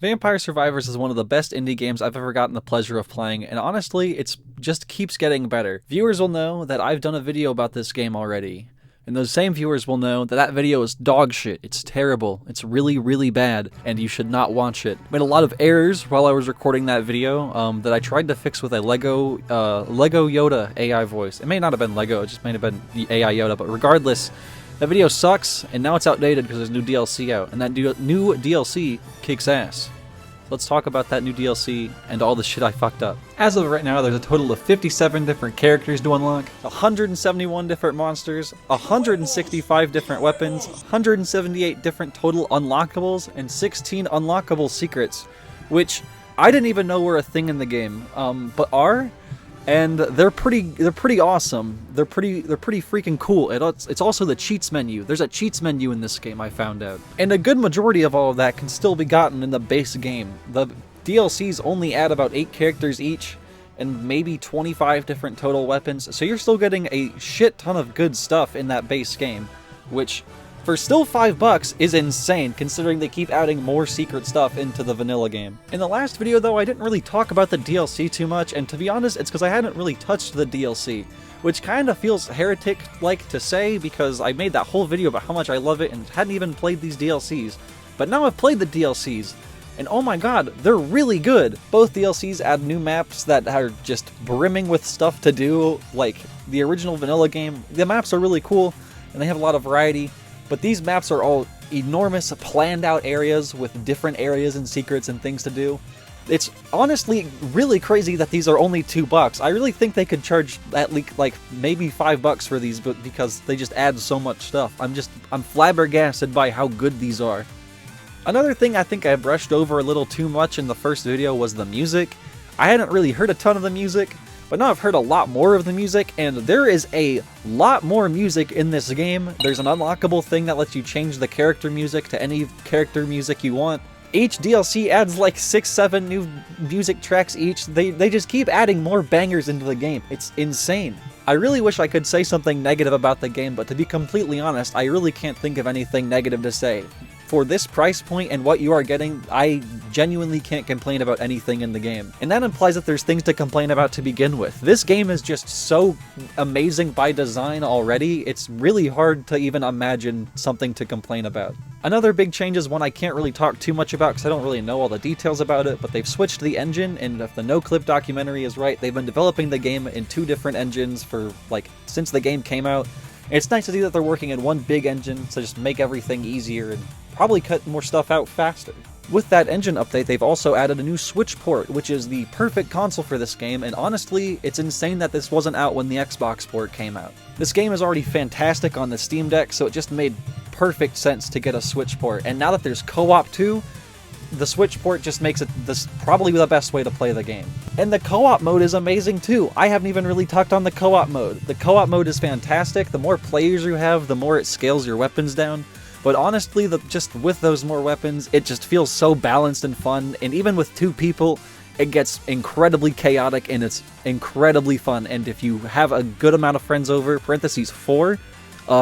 Vampire Survivors is one of the best indie games I've ever gotten the pleasure of playing, and honestly, it just keeps getting better. Viewers will know that I've done a video about this game already, and those same viewers will know that that video is dog shit. It's terrible. It's really, really bad, and you should not watch it. I made a lot of errors while I was recording that video that I tried to fix with a Lego Yoda AI voice. It may not have been Lego, it just may have been the AI Yoda, but regardless, that video sucks, and now it's outdated because there's new DLC out, and that new DLC kicks ass. Let's talk about that new DLC and all the shit I fucked up. As of right now, there's a total of 57 different characters to unlock, 171 different monsters, 165 different weapons, 178 different total unlockables, and 16 unlockable secrets, which I didn't even know were a thing in the game, but are. And they're pretty awesome. They're pretty freaking cool. It's also the cheats menu. There's a cheats menu in this game, I found out. And a good majority of all of that can still be gotten in the base game. The DLCs only add about 8 characters each, and maybe 25 different total weapons, so you're still getting a shit ton of good stuff in that base game, which, for still $5 is insane, considering they keep adding more secret stuff into the vanilla game. In the last video though, I didn't really talk about the DLC too much, and to be honest, it's because I hadn't really touched the DLC, which kinda feels heretic-like to say, because I made that whole video about how much I love it and hadn't even played these DLCs. But now I've played the DLCs, and oh my god, they're really good! Both DLCs add new maps that are just brimming with stuff to do, like the original vanilla game. The maps are really cool, and they have a lot of variety. But these maps are all enormous, planned out areas with different areas and secrets and things to do. It's honestly really crazy that these are only $2. I really think they could charge at least like maybe $5 for these, but because they just add so much stuff. I'm flabbergasted by how good these are. Another thing I think I brushed over a little too much in the first video was the music. I hadn't really heard a ton of the music, but now I've heard a lot more of the music, and there is a lot more music in this game. There's an unlockable thing that lets you change the character music to any character music you want. Each DLC adds like 6-7 new music tracks each. They just keep adding more bangers into the game. It's insane. I really wish I could say something negative about the game, but to be completely honest, I really can't think of anything negative to say. For this price point and what you are getting, I genuinely can't complain about anything in the game. And that implies that there's things to complain about to begin with. This game is just so amazing by design already, it's really hard to even imagine something to complain about. Another big change is one I can't really talk too much about because I don't really know all the details about it, but they've switched the engine, and if the No Clip documentary is right, they've been developing the game in 2 different engines for, like, since the game came out. And it's nice to see that they're working in one big engine to just make everything easier and probably cut more stuff out faster. With that engine update, they've also added a new Switch port, which is the perfect console for this game, and honestly, it's insane that this wasn't out when the Xbox port came out. This game is already fantastic on the Steam Deck, so it just made perfect sense to get a Switch port, and now that there's co-op too, the Switch port just makes it probably the best way to play the game. And the co-op mode is amazing too. I haven't even really talked on the co-op mode. The co-op mode is fantastic. The more players you have, the more it scales your weapons down. But honestly, just with those more weapons, it just feels so balanced and fun, and even with 2 people, it gets incredibly chaotic and it's incredibly fun. And if you have a good amount of friends over, parentheses 4,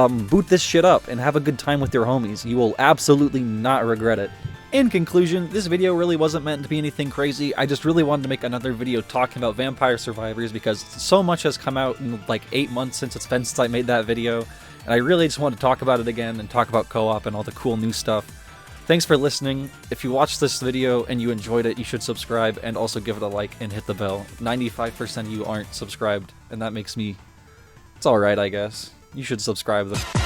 boot this shit up and have a good time with your homies. You will absolutely not regret it. In conclusion, this video really wasn't meant to be anything crazy. I just really wanted to make another video talking about Vampire Survivors because so much has come out in like 8 months since I made that video. And I really just wanted to talk about it again and talk about co-op and all the cool new stuff. Thanks for listening. If you watched this video and you enjoyed it, you should subscribe and also give it a like and hit the bell. 95% of you aren't subscribed, and that makes me... It's alright, I guess. You should subscribe though.